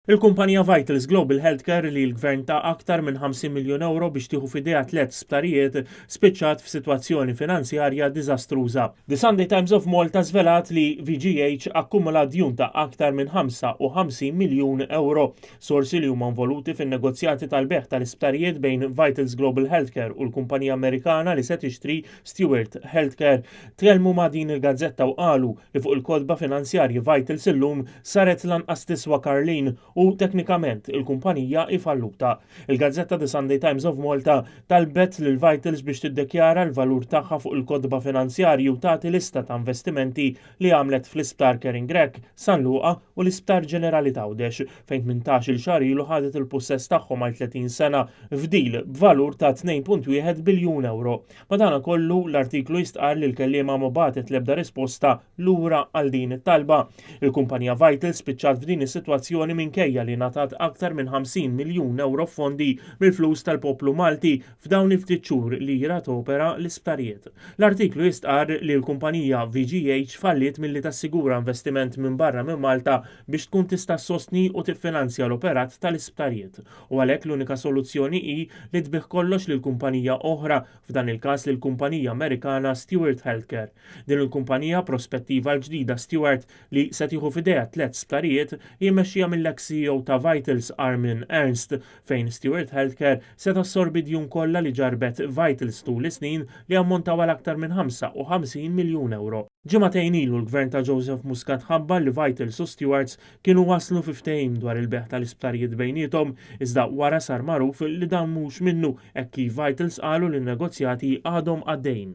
Il-kumpanija Vitals Global Healthcare li l-gvern ta' aktar minn 50 miljun euro biex tieħu f'idejha 3 sptarijiet spiċċat f'sitwazzjoni finanzjarja diżastruża. The Sunday Times of Malta żvelat li VGH akkumula djun ta' aktar minn 55 miljun euro. Sorsi li huma involuti fin-negozjati tal-beħ tal-isptarijiet bejn Vitals Global Healthcare u l-kumpanija Amerikana li se tixtri Stewart Healthcare tkellmu ma' din il-gazzetta u qalu li fuq il-kodba finanzjarji Vitals illum saret lanqas tiswa Karlin u teknikament il-kumpanija ifalluta. Il-Gazzetta The Sunday Times of Malta talbet lil Vitals biex tiddekjara l-valur tagħha fuq il-kodba finanzjarju u tagħti lista ta' investimenti li għamlet fl-isptar Kering Grek, San Luqa u l-Isptar Ġenerali Tawdex fejn 18-il xahar ilu ħadet il-possess tagħhom għal 30 sena f'dil b'valur ta' 2.1 biljun euro. Madana kollu l-artiklu jistqar li l-kelliema ma batet l-ebda risposta lura għal din it-talba. Il-kumpanija Vitals spiċċat f'din is-sitwazzjoni minkejja li ngħatat aktar minn 50 miljun euro fondi mill-flus tal-poplu Malti f'dawn il-ftit xhur li jirat opera l-isptarijiet. L-artiklu jistqar li l-kumpanija VGH falliet milli tassigura investiment minn barra minn Malta biex tkun tista' sostni u tiffinanzja l-operat tal-isptarijiet. U għalhekk l-unika soluzzjoni hi li tbieħ kollox lil kumpanija oħra, f'dan il-każ lil kumpanija Amerikana Stewart Healthcare. Din il-kumpanija prospettiva l-ġdida Stewart li se tieħu f'idejha 3 sptarijiet jimmexxija mill-ex CEO ta' Vitals Armin Ernst fejn Stewart Healthcare se tassorbi djun kollha li ġarbet Vitals tul is-snin li ammontaw għal aktar minn 55 miljun euro. Ġimagħtejn ilu l-gvern ta' Joseph Muscat ħabbar li Vitals u Stewarts kienu waslu fi ftehim dwar il-beħ tal-isptarijiet bejniethom iżda wara sar magħruf li dan mhux minnu hekk kif Vitals qalu li n-negozjati għadhom għaddejjin.